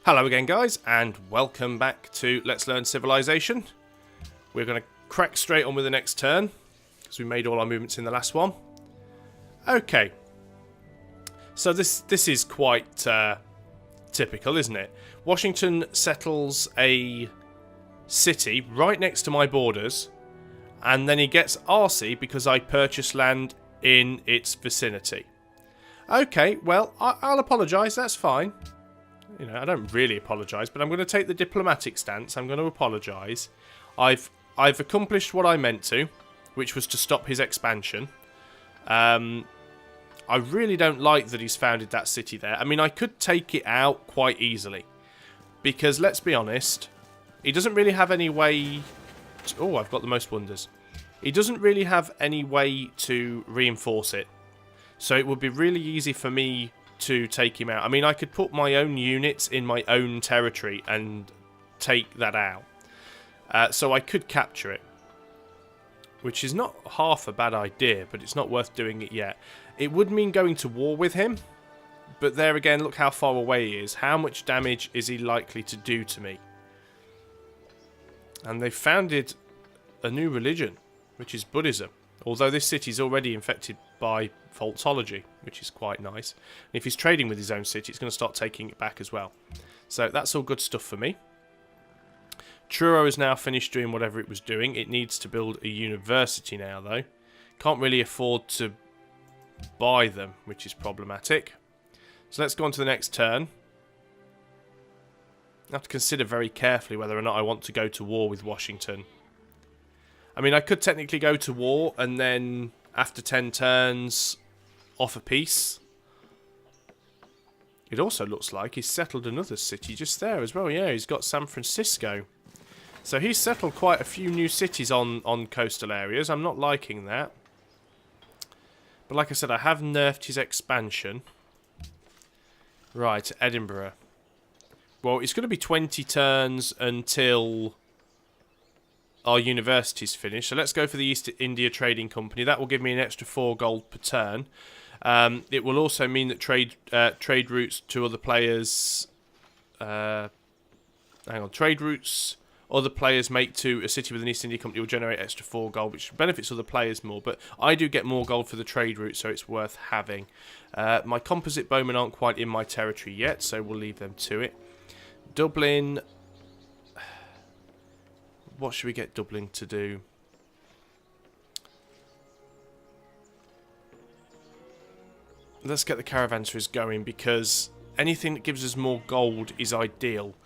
Hello again, guys, and welcome back to Let's Learn Civilization. We're going to crack straight on with the next turn, because we made all our movements in the last one. Okay. So this is quite typical, isn't it? Washington settles a city right next to my borders, and then he gets arsey because I purchased land in its vicinity. Okay, well, I'll apologise, that's fine. You know, I don't really apologise, but I'm going to take the diplomatic stance. I'm going to apologise. I've accomplished what I meant to, which was to stop his expansion. I really don't like that he's founded that city there. I mean, I could take it out quite easily. Because, let's be honest, he doesn't really have any way... Oh, I've got the most wonders. He doesn't really have any way to reinforce it. So it would be really easy for me to take him out. I mean, I could put my own units in my own territory and take that out. So I could capture it. Which is not half a bad idea, but it's not worth doing it yet. It would mean going to war with him. But there again, look how far away he is. How much damage is he likely to do to me? And they've founded a new religion, which is Buddhism. Although this city is already infected by Falsology, which is quite nice. And if he's trading with his own city, it's going to start taking it back as well. So that's all good stuff for me. Truro is now finished doing whatever it was doing. It needs to build a university now, though. Can't really afford to buy them, which is problematic. So let's go on to the next turn. I have to consider very carefully whether or not I want to go to war with Washington. I mean, I could technically go to war and then, after 10 turns, offer peace. It also looks like he's settled another city just there as well. Yeah, he's got San Francisco. So he's settled quite a few new cities on coastal areas. I'm not liking that. But like I said, I have nerfed his expansion. Right, Edinburgh. Well, it's going to be 20 turns until our university's finished. So let's go for the East India Trading Company. That will give me an extra 4 gold per turn. It will also mean that trade routes to other players... Trade routes other players make to a city with an East India Company will generate extra 4 gold, which benefits other players more. But I do get more gold for the trade route, so it's worth having. My composite bowmen aren't quite in my territory yet, so we'll leave them to it. Dublin... What should we get Dublin to do? Let's get the caravanserais going, because anything that gives us more gold is ideal.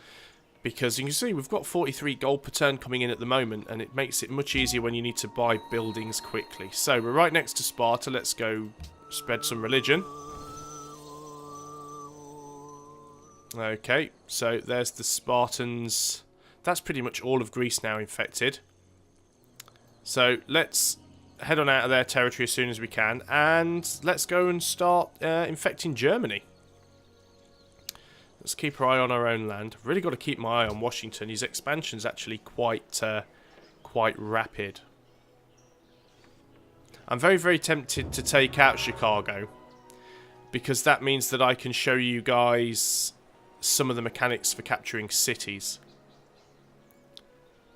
Because you can see we've got 43 gold per turn coming in at the moment, and it makes it much easier when you need to buy buildings quickly. So we're right next to Sparta. Let's go spread some religion. Okay, so there's the Spartans. That's pretty much all of Greece now infected. So let's head on out of their territory as soon as we can. And let's go and start infecting Germany. Let's keep our eye on our own land. I've really got to keep my eye on Washington. His expansion's actually quite rapid. I'm very, very tempted to take out Chicago. Because that means that I can show you guys some of the mechanics for capturing cities.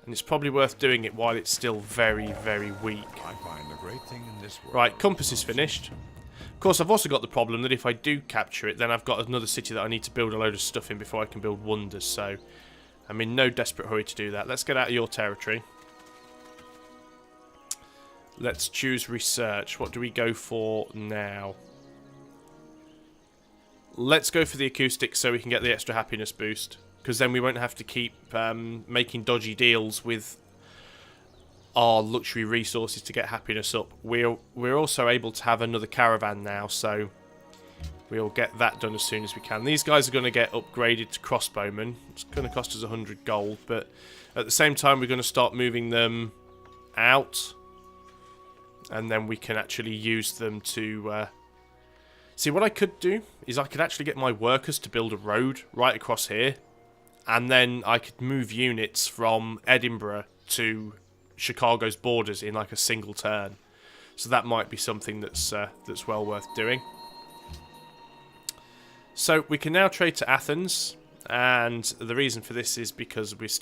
And it's probably worth doing it while it's still very, very weak. I find a great thing in this world. Right, compass is finished. Of course, I've also got the problem that if I do capture it, then I've got another city that I need to build a load of stuff in before I can build wonders. So, I'm in no desperate hurry to do that. Let's get out of your territory. Let's choose research. What do we go for now? Let's go for the acoustics so we can get the extra happiness boost. Because then we won't have to keep making dodgy deals with our luxury resources to get happiness up. We're also able to have another caravan now, so we'll get that done as soon as we can. These guys are going to get upgraded to crossbowmen. It's going to cost us 100 gold, but at the same time we're going to start moving them out, and then we can actually use them to... See, what I could do is I could actually get my workers to build a road right across here. And then I could move units from Edinburgh to Chicago's borders in like a single turn. So that might be something that's well worth doing. So we can now trade to Athens. and the reason for this is because we've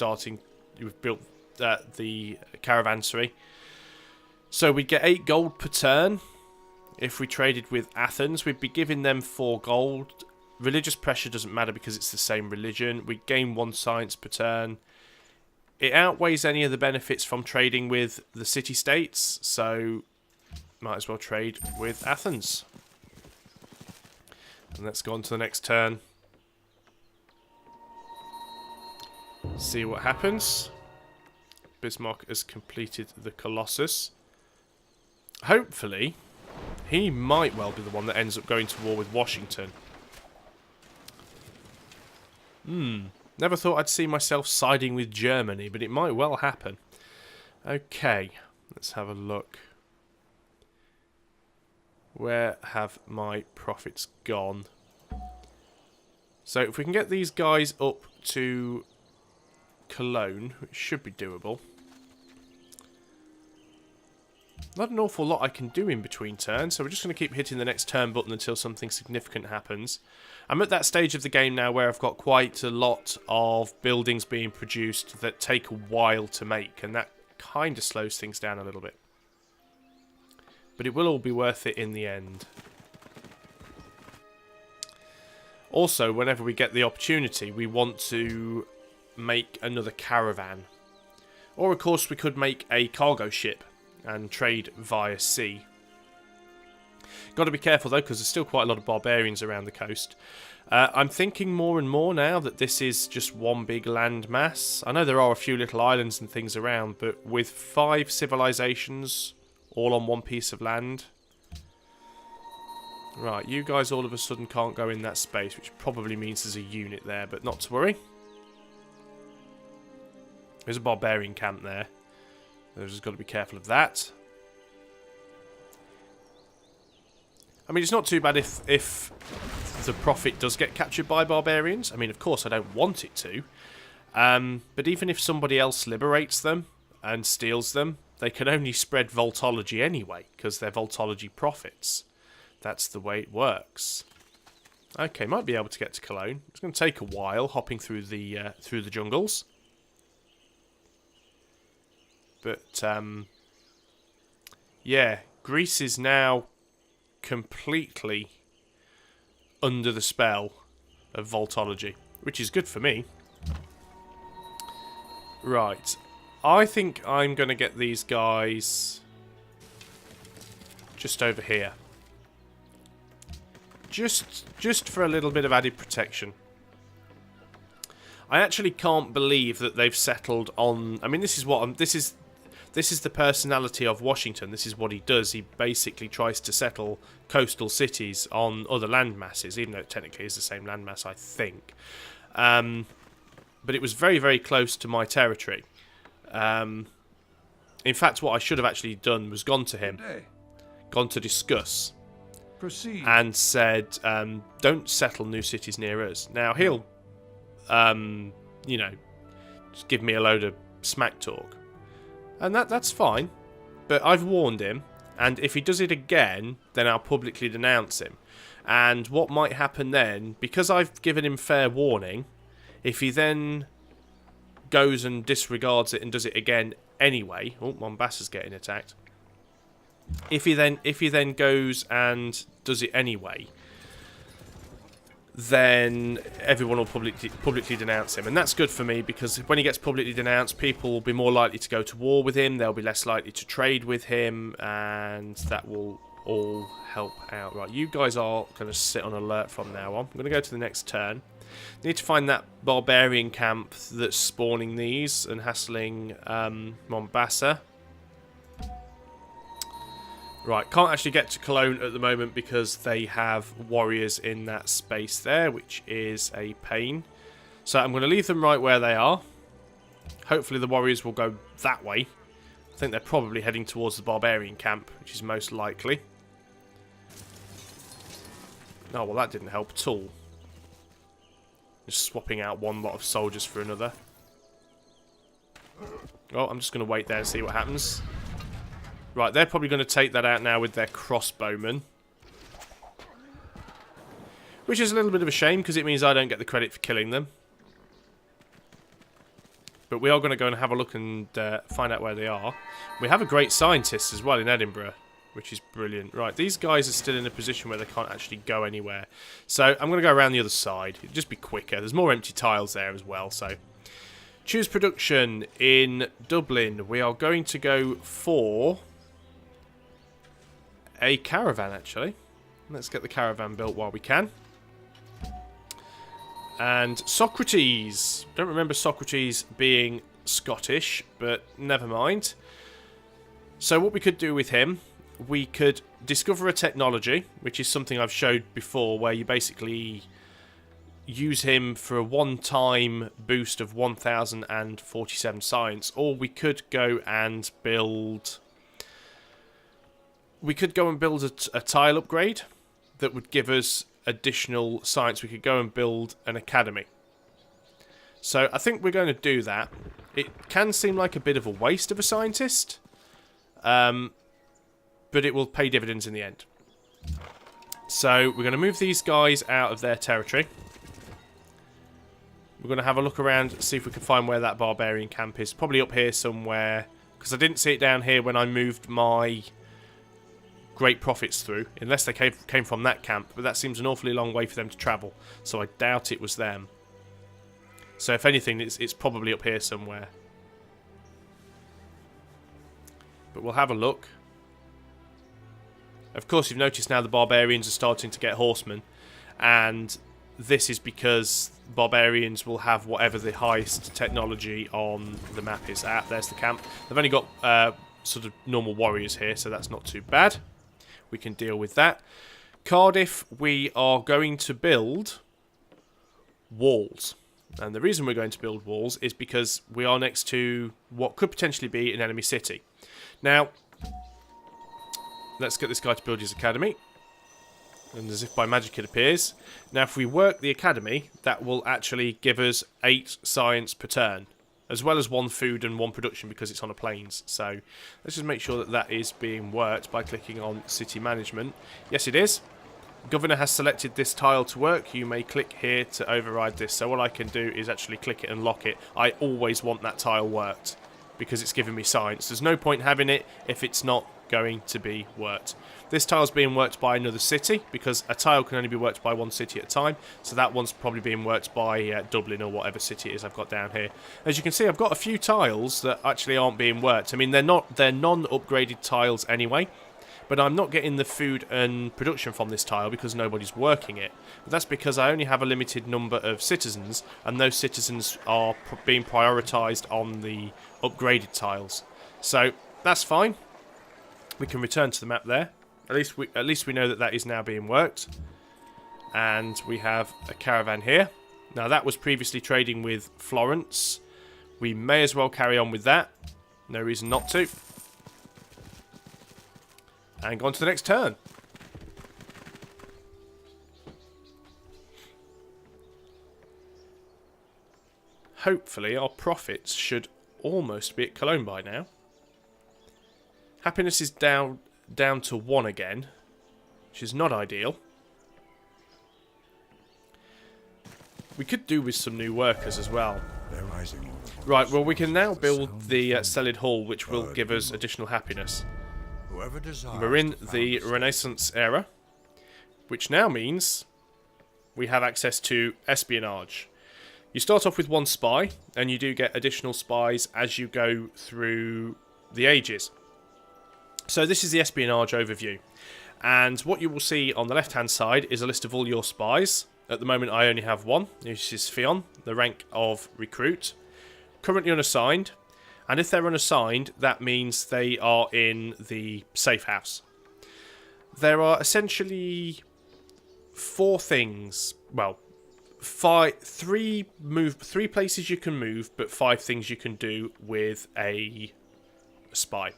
built the caravanserai. So we get 8 gold per turn. If we traded with Athens, we'd be giving them 4 gold. Religious pressure doesn't matter because it's the same religion. We gain 1 science per turn. It outweighs any of the benefits from trading with the city-states, so might as well trade with Athens. And let's go on to the next turn. See what happens. Bismarck has completed the Colossus. Hopefully, he might well be the one that ends up going to war with Washington. Never thought I'd see myself siding with Germany, but it might well happen. Okay, let's have a look. Where have my profits gone? So if we can get these guys up to Cologne, which should be doable. Not an awful lot I can do in between turns, so we're just going to keep hitting the next turn button until something significant happens. I'm at that stage of the game now where I've got quite a lot of buildings being produced that take a while to make, and that kind of slows things down a little bit. But it will all be worth it in the end. Also, whenever we get the opportunity, we want to make another caravan. Or, of course, we could make a cargo ship and trade via sea. Got to be careful, though, because there's still quite a lot of barbarians around the coast. I'm thinking more and more now that this is just one big land mass. I know there are a few little islands and things around, but with 5 civilizations all on one piece of land. Right, you guys all of a sudden can't go in that space, which probably means there's a unit there, but not to worry. There's a barbarian camp there. There's just got to be careful of that. I mean, it's not too bad if the Prophet does get captured by barbarians. I mean, of course, I don't want it to. But even if somebody else liberates them and steals them, they can only spread Voltology anyway, because they're Voltology prophets. That's the way it works. Okay, might be able to get to Cologne. It's going to take a while, hopping through the jungles. But, yeah, Greece is now completely under the spell of Voltology, which is good for me. Right, I think I'm going to get these guys just over here. Just for a little bit of added protection. I actually can't believe that they've settled on... I mean, this is what this is the personality of Washington. This is what he does. He basically tries to settle coastal cities on other land masses, even though it technically is the same landmass, I think. But it was very, very close to my territory. In fact, what I should have actually done was gone to him, gone to discuss, Proceed. and said, don't settle new cities near us. Now, he'll, you know, just give me a load of smack talk. And that's fine, but I've warned him, and if he does it again, then I'll publicly denounce him. And what might happen then, because I've given him fair warning, if he then goes and disregards it and does it again anyway... Oh, Mombassa's getting attacked. If he then goes and does it anyway, then everyone will publicly denounce him. And that's good for me, because when he gets publicly denounced, people will be more likely to go to war with him, they'll be less likely to trade with him, and that will all help out. Right, you guys are going to sit on alert from now on. I'm going to go to the next turn. Need to find that barbarian camp that's spawning these and hassling Mombasa. Right, can't actually get to Cologne at the moment because they have warriors in that space there, which is a pain. So I'm going to leave them right where they are. Hopefully the warriors will go that way. I think they're probably heading towards the barbarian camp, which is most likely. Oh, well, that didn't help at all. Just swapping out one lot of soldiers for another. Oh, I'm just going to wait there and see what happens. Right, they're probably going to take that out now with their crossbowmen. Which is a little bit of a shame, because it means I don't get the credit for killing them. but we are going to go and have a look and find out where they are. We have a great scientist as well in Edinburgh, which is brilliant. Right, these guys are still in a position where they can't actually go anywhere. So I'm going to go around the other side. It'll just be quicker. There's more empty tiles there as well, so... Choose production in Dublin. We are going to go for a caravan, actually. Let's get the caravan built while we can. And Socrates. Don't remember Socrates being Scottish, but never mind. So what we could do with him, we could discover a technology, which is something I've showed before, where you basically use him for a one-time boost of 1047 science, or we could go and build... We could go and build a tile upgrade that would give us additional science. We could go and build an academy. So I think we're going to do that. It can seem like a bit of a waste of a scientist, but it will pay dividends in the end. So we're going to move these guys out of their territory. We're going to have a look around, see if we can find where that barbarian camp is. Probably up here somewhere, because I didn't see it down here when I moved my great profits through, unless they came from that camp, but that seems an awfully long way for them to travel, so I doubt it was them. So if anything, it's probably up here somewhere. But we'll have a look. Of course, you've noticed now the barbarians are starting to get horsemen, and this is because barbarians will have whatever the highest technology on the map is at. There's the camp. They've only got sort of normal warriors here, so that's not too bad. We can deal with that. Cardiff, we are going to build walls. And the reason we're going to build walls is because we are next to what could potentially be an enemy city. Now, let's get this guy to build his academy. And as if by magic it appears. Now if we work the academy, that will actually give us 8 science per turn. As well as 1 food and 1 production because it's on a plains. So let's just make sure that that is being worked by clicking on city management. Yes it is. Governor has selected this tile to work. You may click here to override this. So what I can do is actually click it and lock it. I always want that tile worked because it's giving me science. There's no point having it if it's not going to be worked. This tile's being worked by another city because a tile can only be worked by 1 city at a time. So that one's probably being worked by Dublin or whatever city it is I've got down here. As you can see, I've got a few tiles that actually aren't being worked. I mean, they're non-upgraded tiles anyway. But I'm not getting the food and production from this tile because nobody's working it. But that's because I only have a limited number of citizens, and those citizens are being prioritised on the upgraded tiles. So that's fine. We can return to the map there. At least we know that that is now being worked. And we have a caravan here. Now that was previously trading with Florence. We may as well carry on with that. No reason not to. And go on to the next turn. Hopefully our profits should almost be at Cologne by now. Happiness is down to 1 again, which is not ideal. We could do with some new workers as well. Right, well we can now build the Selid Hall, which will give us additional happiness. We're in the Renaissance era, which now means we have access to espionage. You start off with 1 spy, and you do get additional spies as you go through the ages. So this is the espionage overview. And what you will see on the left-hand side is a list of all your spies. At the moment I only have 1. This is Fion, the rank of recruit. Currently unassigned. And if they're unassigned, that means they are in the safe house. There are essentially 4 things. Well, 3 places you can move, but 5 things you can do with a spy.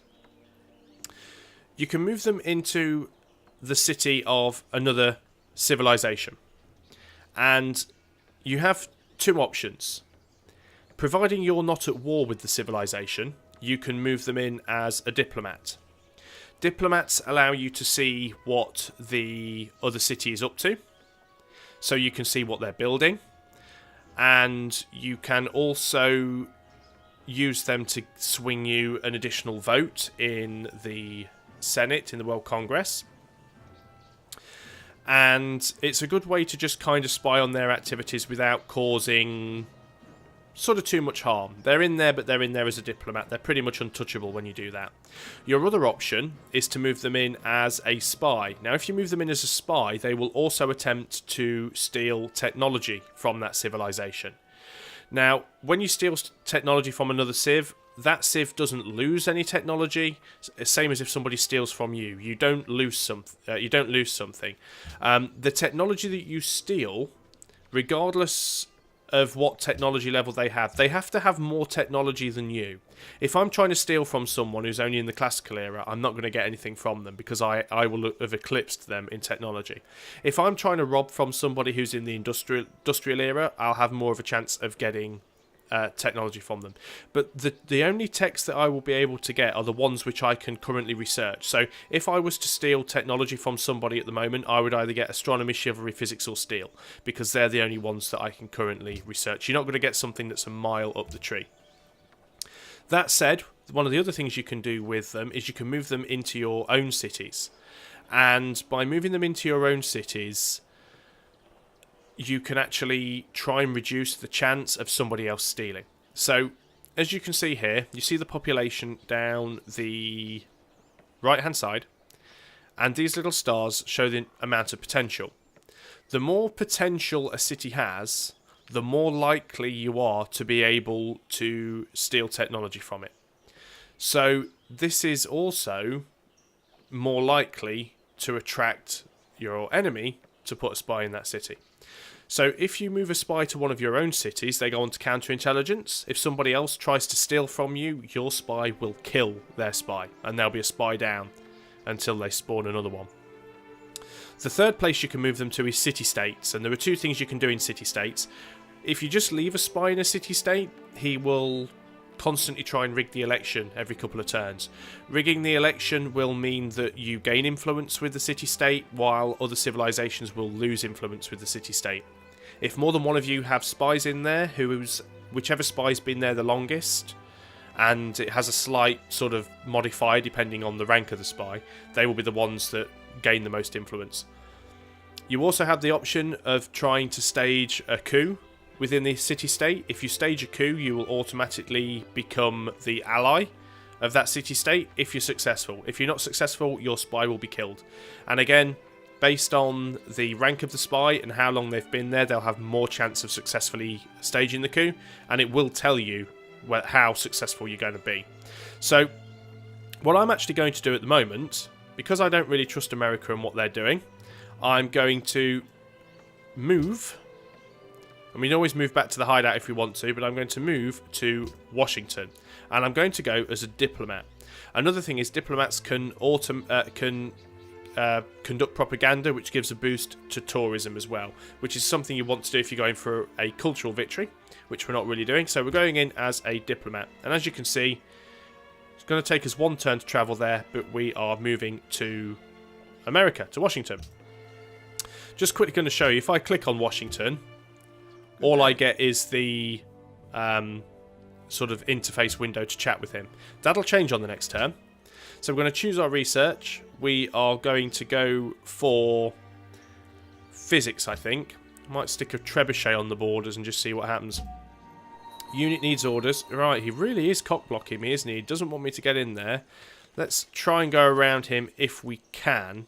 You can move them into the city of another civilization. And you have 2 options. Providing you're not at war with the civilization, you can move them in as a diplomat. Diplomats allow you to see what the other city is up to, so you can see what they're building, and you can also use them to swing you an additional vote in the Senate, in the World Congress. And it's a good way to just kind of spy on their activities without causing sort of too much harm. They're in there, but they're in there as a diplomat. They're pretty much untouchable when you do that. Your other option is to move them in as a spy. Now, if you move them in as a spy, they will also attempt to steal technology from that civilization. Now, when you steal technology from another civ, that civ doesn't lose any technology. Same as if somebody steals from you. You don't lose something. The technology that you steal, regardless of what technology level they have to have more technology than you. If I'm trying to steal from someone who's only in the classical era, I'm not going to get anything from them because I will have eclipsed them in technology. If I'm trying to rob from somebody who's in the industrial era, I'll have more of a chance of getting technology from them. But the only techs that I will be able to get are the ones which I can currently research. So if I was to steal technology from somebody at the moment, I would either get astronomy, chivalry, physics or steel, because they're the only ones that I can currently research. You're not going to get something that's a mile up the tree. That said, one of the other things you can do with them is you can move them into your own cities. And by moving them into your own cities, you can actually try and reduce the chance of somebody else stealing. So, as you can see here, you see the population down the right-hand side, and these little stars show the amount of potential. The more potential a city has, the more likely you are to be able to steal technology from it. So, this is also more likely to attract your enemy to put a spy in that city. So if you move a spy to one of your own cities, they go on to counterintelligence. If somebody else tries to steal from you, your spy will kill their spy, and there'll be a spy down until they spawn another one. The third place you can move them to is city-states, and there are two things you can do in city-states. If you just leave a spy in a city-state, he will constantly try and rig the election every couple of turns. Rigging the election will mean that you gain influence with the city-state, while other civilizations will lose influence with the city-state. If more than one of you have spies in there, whichever spy's been there the longest, and it has a slight sort of modifier depending on the rank of the spy, they will be the ones that gain the most influence. You also have the option of trying to stage a coup within the city-state. If you stage a coup, you will automatically become the ally of that city-state if you're successful. If you're not successful, your spy will be killed. And again, based on the rank of the spy and how long they've been there, they'll have more chance of successfully staging the coup, and it will tell you how successful you're going to be. So, what I'm actually going to do at the moment, because I don't really trust America and what they're doing, I'm going to move. And we can always move back to the hideout if we want to, but I'm going to move to Washington. And I'm going to go as a diplomat. Another thing is diplomats can conduct propaganda, which gives a boost to tourism as well, which is something you want to do if you're going for a cultural victory, which we're not really doing. So we're going in as a diplomat. And as you can see, it's going to take us one turn to travel there, but we are moving to America, to Washington. Just quickly going to show you, if I click on Washington, all I get is the sort of interface window to chat with him. That'll change on the next turn. So we're going to choose our research. We are going to go for physics, I think. Might stick a trebuchet on the borders and just see what happens. Unit needs orders. Right, he really is cock-blocking me, isn't he? He doesn't want me to get in there. Let's try and go around him if we can.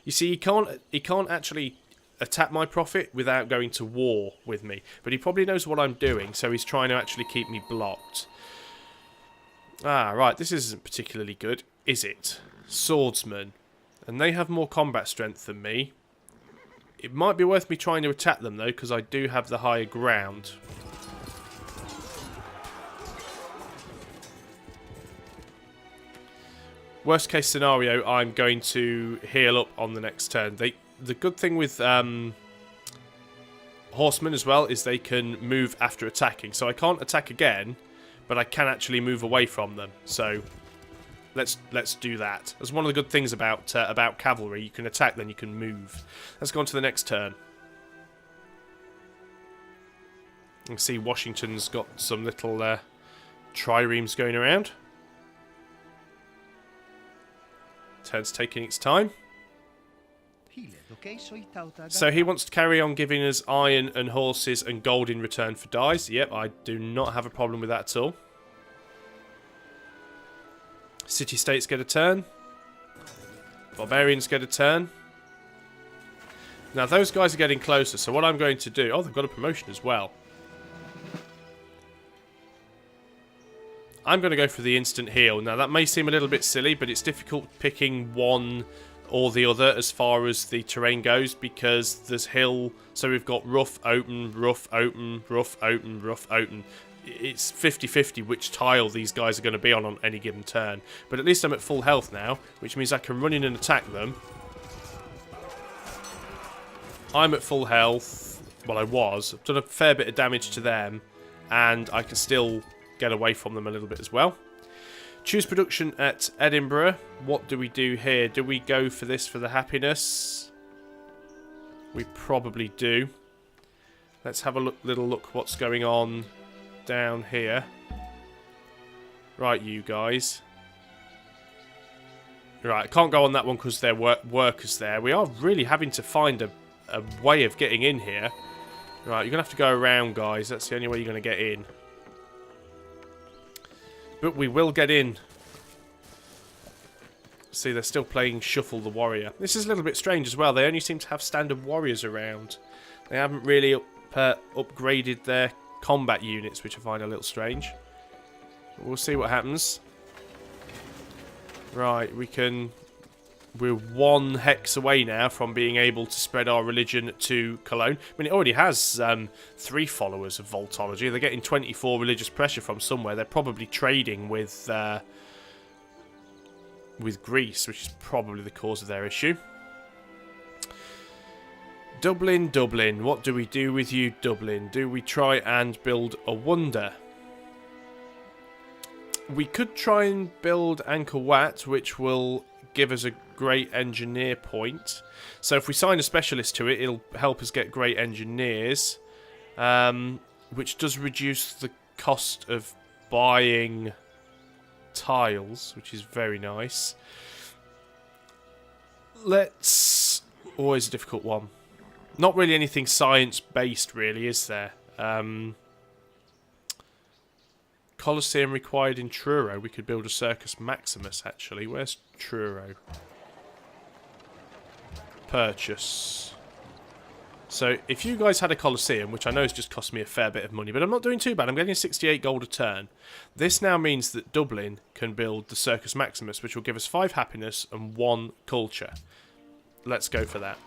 You see, he can't actually attack my prophet without going to war with me. But he probably knows what I'm doing, so he's trying to actually keep me blocked. Ah, right, this isn't particularly good, is it? Swordsman. And they have more combat strength than me. It might be worth me trying to attack them, though, because I do have the higher ground. Worst case scenario, I'm going to heal up on the next turn. The good thing with horsemen as well is they can move after attacking. So I can't attack again, but I can actually move away from them. So let's do that. That's one of the good things about cavalry. You can attack, then you can move. Let's go on to the next turn. You can see Washington's got some little triremes going around. Turn's taking its time. So he wants to carry on giving us iron and horses and gold in return for dice. Yep, I do not have a problem with that at all. City-states get a turn. Barbarians get a turn. Now those guys are getting closer, so what I'm going to do... Oh, they've got a promotion as well. I'm going to go for the instant heal. Now that may seem a little bit silly, but it's difficult picking one or the other as far as the terrain goes, because there's hill, so we've got rough, open, rough, open, rough, open, rough, open. It's 50-50 which tile these guys are going to be on any given turn. But at least I'm at full health now, which means I can run in and attack them. I'm at full health. Well, I was. I've done a fair bit of damage to them, and I can still get away from them a little bit as well. Choose production at Edinburgh. What do we do here? Do we go for this for the happiness? We probably do. Let's have a little look what's going on down here. Right, you guys. Right, I can't go on that one because there are workers there. We are really having to find a way of getting in here. Right, you're going to have to go around, guys. That's the only way you're going to get in. But we will get in. See, they're still playing Shuffle the Warrior. This is a little bit strange as well. They only seem to have standard warriors around. They haven't really upgraded their combat units, which I find a little strange. But we'll see what happens. Right, we're one hex away now from being able to spread our religion to Cologne. I mean, it already has 3 followers of Voltology. They're getting 24 religious pressure from somewhere. They're probably trading with Greece, which is probably the cause of their issue. Dublin, Dublin. What do we do with you, Dublin? Do we try and build a wonder? We could try and build Angkor Wat, which will give us a great engineer point. So if we sign a specialist to it, it'll help us get great engineers, which does reduce the cost of buying tiles, which is very nice. Let's... Always a difficult one. Not really anything science-based, really, is there? Colosseum required in Truro. We could build a Circus Maximus, actually. Where's Truro? Purchase. So, if you guys had a Colosseum, which I know has just cost me a fair bit of money, but I'm not doing too bad. I'm getting 68 gold a turn. This now means that Dublin can build the Circus Maximus, which will give us 5 happiness and 1 culture. Let's go for that.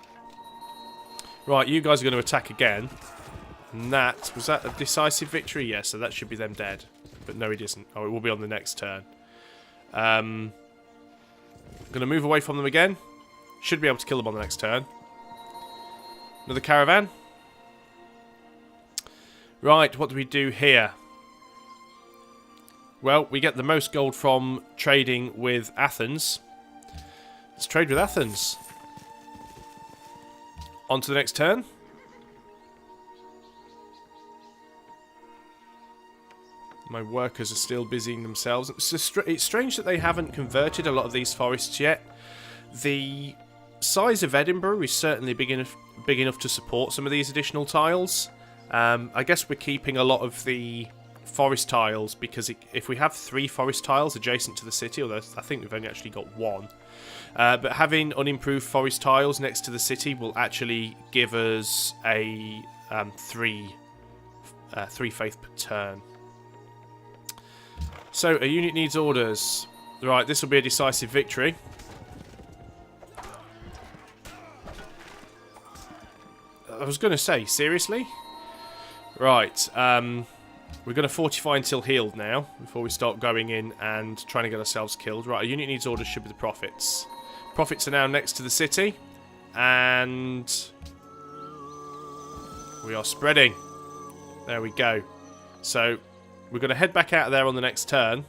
Right, you guys are going to attack again. And that... Was that a decisive victory? Yes, so that should be them dead. But no, it isn't. Oh, it will be on the next turn. Going to move away from them again. Should be able to kill them on the next turn. Another caravan. Right, what do we do here? Well, we get the most gold from trading with Athens. Let's trade with Athens. On to the next turn. My workers are still busying themselves. It's strange that they haven't converted a lot of these forests yet. The size of Edinburgh is certainly big enough to support some of these additional tiles. I guess we're keeping a lot of the forest tiles because if we have 3 forest tiles adjacent to the city, although I think we've only actually got 1, but having unimproved forest tiles next to the city will actually give us a 3 faith per turn. So, a unit needs orders. Right, this will be a decisive victory. I was going to say, seriously? Right, we're going to fortify until healed now, before we start going in and trying to get ourselves killed. Right, a unit needs orders should be the profits. Profits are now next to the city, and we are spreading. There we go. So... we're going to head back out of there on the next turn.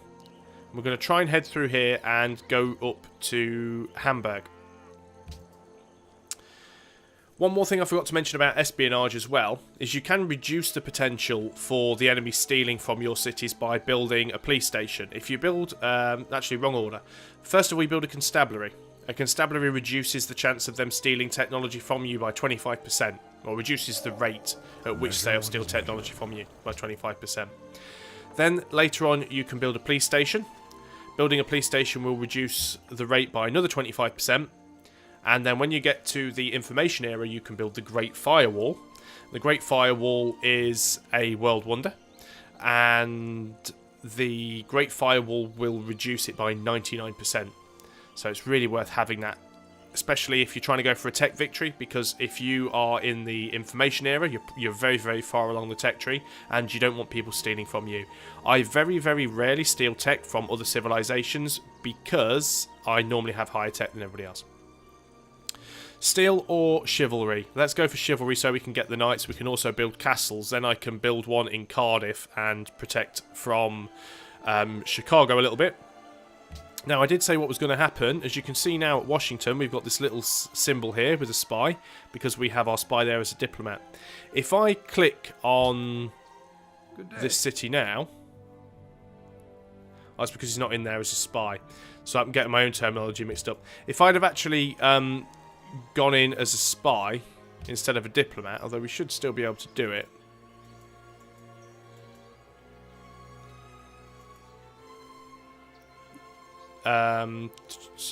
We're going to try and head through here and go up to Hamburg. One more thing I forgot to mention about espionage as well is you can reduce the potential for the enemy stealing from your cities by building a police station. If you build, actually wrong order. First of all, you build a constabulary. A constabulary reduces the chance of them stealing technology from you by 25%, or reduces the rate at which they'll steal technology from you by 25%. Then later on you can build a police station. Building a police station will reduce the rate by another 25%. And then when you get to the information era, you can build the Great Firewall. The Great Firewall is a world wonder, and the Great Firewall will reduce it by 99%. So it's really worth having that, especially if you're trying to go for a tech victory, because if you are in the information era, you're very, very far along the tech tree, and you don't want people stealing from you. I very, very rarely steal tech from other civilizations because I normally have higher tech than everybody else. Steel or chivalry? Let's go for chivalry so we can get the knights. We can also build castles. Then I can build one in Cardiff and protect from Chicago a little bit. Now, I did say what was going to happen. As you can see now at Washington, we've got this little symbol here with a spy, because we have our spy there as a diplomat. If I click on this city now, that's because he's not in there as a spy. So I'm getting my own terminology mixed up. If I'd have actually gone in as a spy instead of a diplomat, although we should still be able to do it.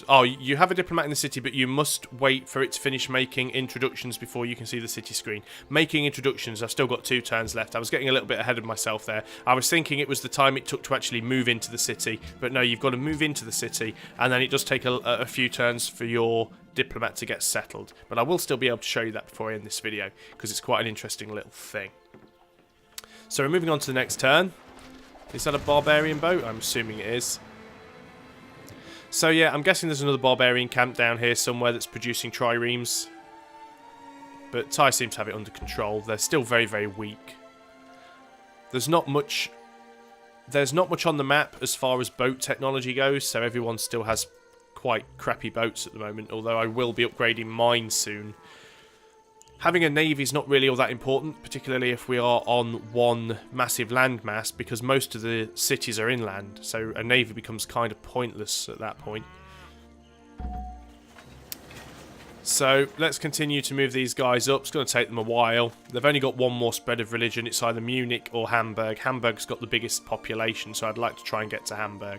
Oh, you have a diplomat in the city, but you must wait for it to finish making introductions before you can see the city screen. Making introductions, I've still got 2 turns left. I was getting a little bit ahead of myself there. I was thinking it was the time it took to actually move into the city, but no, you've got to move into the city, and then it does take a few turns for your diplomat to get settled. But I will still be able to show you that before I end this video, because it's quite an interesting little thing. So we're moving on to the next turn. Is that a barbarian boat? I'm assuming it is. So yeah, I'm guessing there's another barbarian camp down here somewhere that's producing triremes. But Ty seems to have it under control. They're still very, very weak. There's not much on the map as far as boat technology goes, so everyone still has quite crappy boats at the moment, although I will be upgrading mine soon. Having a navy is not really all that important, particularly if we are on one massive landmass, because most of the cities are inland, so a navy becomes kind of pointless at that point. So let's continue to move these guys up. It's going to take them a while. They've only got one more spread of religion. It's either Munich or Hamburg. Hamburg's got the biggest population, so I'd like to try and get to Hamburg.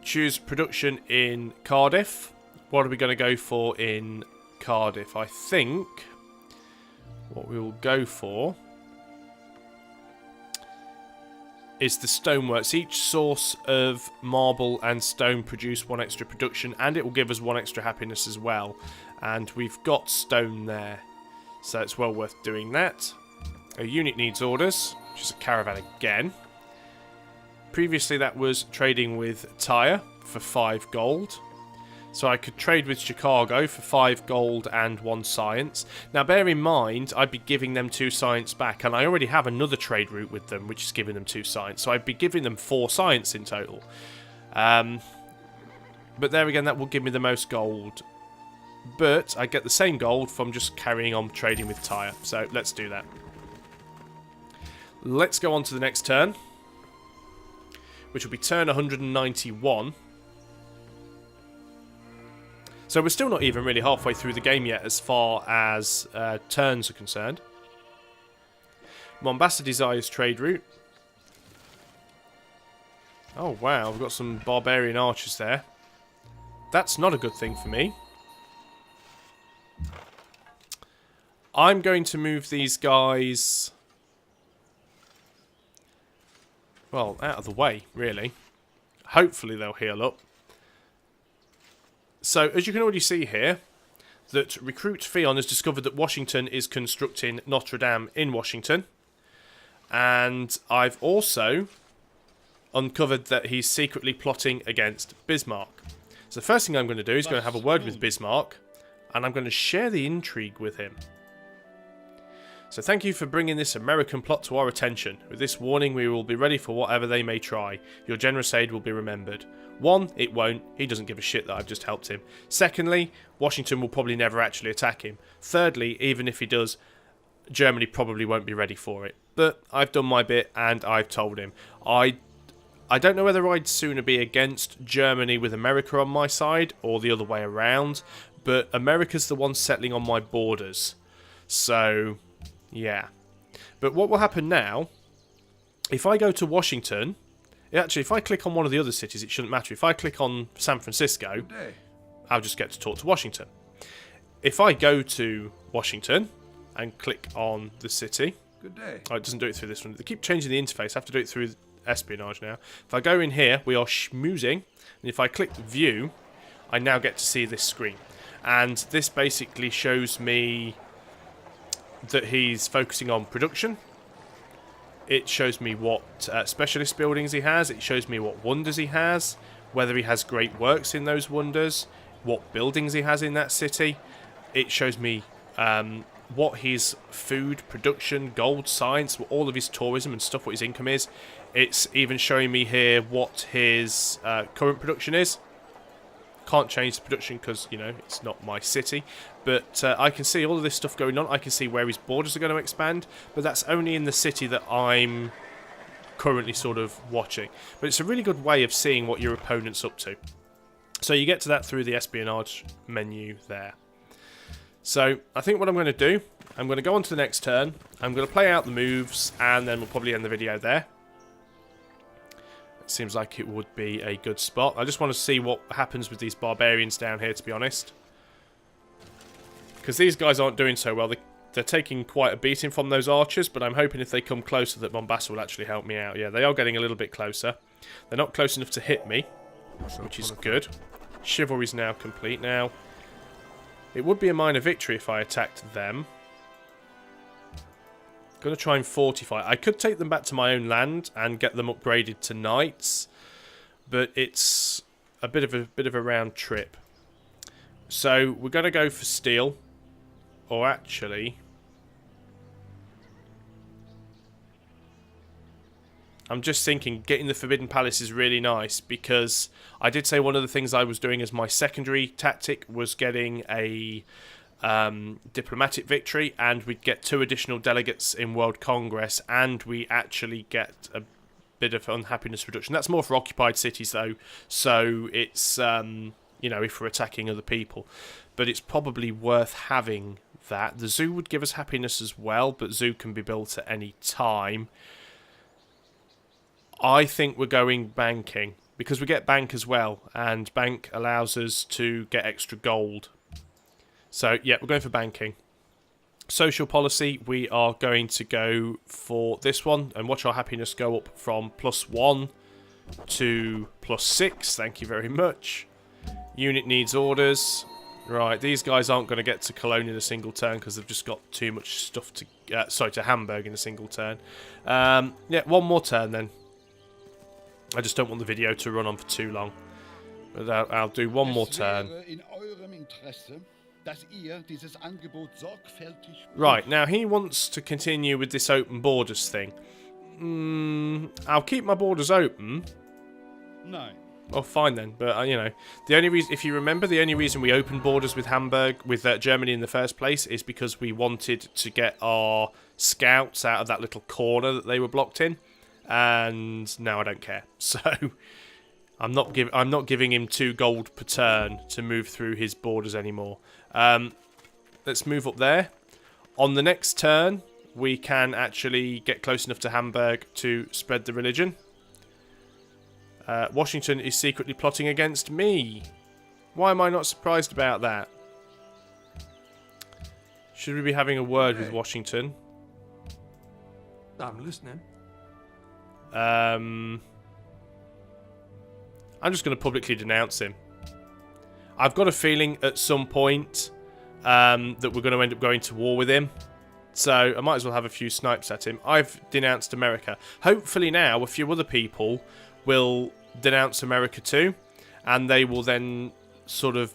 Choose production in Cardiff. What are we going to go for in Cardiff? I think what we will go for is the stoneworks. Each source of marble and stone produce 1 extra production, and it will give us 1 extra happiness as well. And we've got stone there, so it's well worth doing that. A unit needs orders, which is a caravan again. Previously that was trading with Tyre for 5 gold. So I could trade with Chicago for 5 gold and 1 science. Now bear in mind, I'd be giving them 2 science back, and I already have another trade route with them, which is giving them 2 science. So I'd be giving them 4 science in total. But there again, that will give me the most gold. But I get the same gold from just carrying on trading with Tyre. So let's do that. Let's go on to the next turn, which will be turn 191. So we're still not even really halfway through the game yet as far as turns are concerned. Mombasa desires trade route. Oh wow, we've got some barbarian archers there. That's not a good thing for me. I'm going to move these guys, well, out of the way, really. Hopefully they'll heal up. So, as you can already see here, that Recruit Theon has discovered that Washington is constructing Notre Dame in Washington. And I've also uncovered that he's secretly plotting against Bismarck. So the first thing I'm going to do is going to have a word with Bismarck, and I'm going to share the intrigue with him. So thank you for bringing this American plot to our attention. With this warning, we will be ready for whatever they may try. Your generous aid will be remembered. 1, it won't. He doesn't give a shit that I've just helped him. Secondly, Washington will probably never actually attack him. Thirdly, even if he does, Germany probably won't be ready for it. But I've done my bit and I've told him. I don't know whether I'd sooner be against Germany with America on my side or the other way around, but America's the one settling on my borders. So, yeah. But what will happen now, if I go to Washington, actually if I click on one of the other cities, it shouldn't matter. If I click on San Francisco, I'll just get to talk to Washington. If I go to Washington and click on the city, Good day. oh, it doesn't do it through this one. They keep changing the interface. I have to do it through espionage now. If I go in here, we are schmoozing, and if I click view, I now get to see this screen. And this basically shows me that he's focusing on production. It shows me what specialist buildings he has. It shows me what wonders he has, whether he has great works in those wonders, what buildings he has in that city. It shows me what his food, production, gold, science, all of his tourism and stuff, what his income is. It's even showing me here what his current production is. Can't change the production because, you know, it's not my city. But I can see all of this stuff going on. I can see where his borders are going to expand. But that's only in the city that I'm currently sort of watching. But it's a really good way of seeing what your opponent's up to. So you get to that through the espionage menu there. So I think what I'm going to do, I'm going to go on to the next turn. I'm going to play out the moves and then we'll probably end the video there. It seems like it would be a good spot. I just want to see what happens with these barbarians down here, to be honest. Because these guys aren't doing so well. They're taking quite a beating from those archers, but I'm hoping if they come closer that Mombasa will actually help me out. Yeah, they are getting a little bit closer. They're not close enough to hit me, which is good. Chivalry's now complete. Now, it would be a minor victory if I attacked them. Going to try and fortify. I could take them back to my own land and get them upgraded to knights, but it's a bit of a round trip. So we're going to go for steel, or actually, I'm just thinking getting the Forbidden Palace is really nice because I did say one of the things I was doing as my secondary tactic was getting a diplomatic victory, and we'd get 2 additional delegates in World Congress, and we actually get a bit of unhappiness reduction. That's more for occupied cities though, so it's you know, if we're attacking other people, but it's probably worth having that. The zoo would give us happiness as well, but zoo can be built at any time. I think we're going banking because we get bank as well, and bank allows us to get extra gold. So, yeah, we're going for banking. Social policy, we are going to go for this one and watch our happiness go up from +1 to +6. Thank you very much. Unit needs orders. Right, these guys aren't going to get to Cologne in a single turn because they've just got too much stuff to... to Hamburg in a single turn. Yeah, one more turn then. I just don't want the video to run on for too long. But I'll do one more turn. Right, now he wants to continue with this open borders thing. I'll keep my borders open. No. Oh, fine then. But, you know, the only reason, if you remember, the only reason we opened borders with Hamburg, with Germany in the first place, is because we wanted to get our scouts out of that little corner that they were blocked in. And now I don't care. So I'm not giving him 2 gold per turn to move through his borders anymore. Let's move up there. On the next turn, we can actually get close enough to Hamburg to spread the religion. Washington is secretly plotting against me. Why am I not surprised about that? Should we be having a word with Washington? I'm listening. I'm just going to publicly denounce him. I've got a feeling at some point that we're going to end up going to war with him. So I might as well have a few snipes at him. I've denounced America. Hopefully now a few other people will denounce America too. And they will then sort of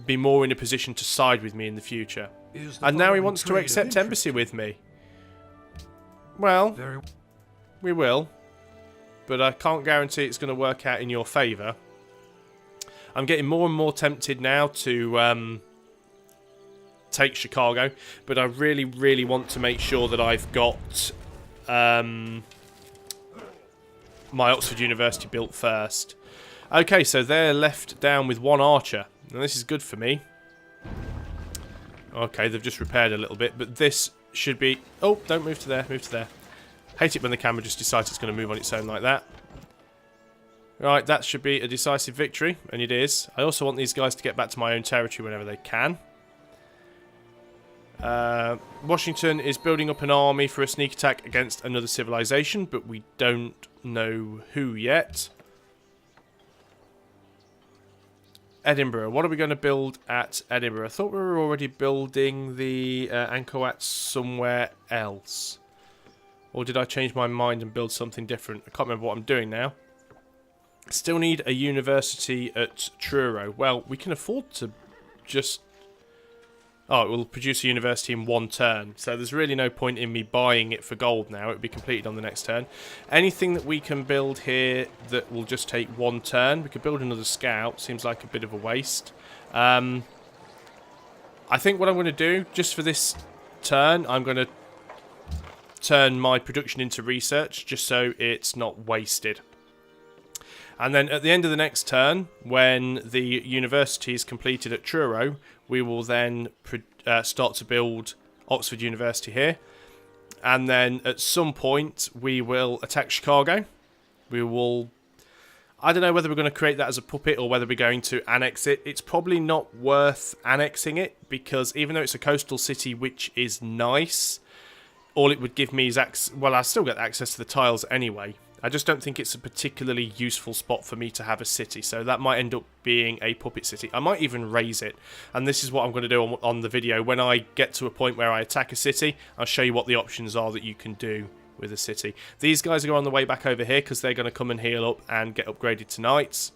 be more in a position to side with me in the future. And now he wants to accept embassy with me. Well, Very we will. But I can't guarantee it's going to work out in your favour. I'm getting more and more tempted now to take Chicago. But I really, really want to make sure that I've got my Oxford University built first. Okay, so they're left down with 1 archer. Now this is good for me. Okay, they've just repaired a little bit. But this should be... Oh, don't move to there. Move to there. Hate it when the camera just decides it's going to move on its own like that. Right, that should be a decisive victory, and it is. I also want these guys to get back to my own territory whenever they can. Washington is building up an army for a sneak attack against another civilization, but we don't know who yet. Edinburgh. What are we going to build at Edinburgh? I thought we were already building the Ancoats somewhere else. Or did I change my mind and build something different? I can't remember what I'm doing now. Still need a university at Truro. Well, we can afford to just... Oh, it will produce a university in 1 turn. So there's really no point in me buying it for gold now. It will be completed on the next turn. Anything that we can build here that will just take 1 turn. We could build another scout. Seems like a bit of a waste. I think what I'm going to do, just for this turn, I'm going to turn my production into research, just so it's not wasted. And then at the end of the next turn, when the university is completed at Truro, we will then start to build Oxford University here. And then at some point, we will attack Chicago. We will... I don't know whether we're going to create that as a puppet or whether we're going to annex it. It's probably not worth annexing it, because even though it's a coastal city, which is nice, all it would give me is access... Well, I still get access to the tiles anyway. I just don't think it's a particularly useful spot for me to have a city, so that might end up being a puppet city. I might even raise it, and this is what I'm going to do on the video. When I get to a point where I attack a city, I'll show you what the options are that you can do with a city. These guys are on the way back over here because they're going to come and heal up and get upgraded to knights.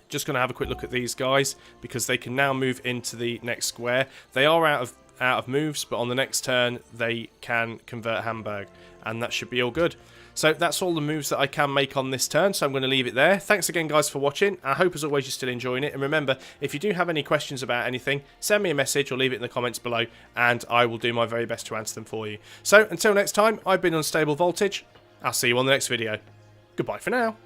Just going to have a quick look at these guys because they can now move into the next square. They are out of moves, but on the next turn they can convert Hamburg, and that should be all good. So that's all the moves that I can make on this turn, so I'm going to leave it there. Thanks again, guys, for watching. I hope, as always, you're still enjoying it. And remember, if you do have any questions about anything, send me a message or leave it in the comments below, and I will do my very best to answer them for you. So until next time, I've been Unstable Voltage. I'll see you on the next video. Goodbye for now.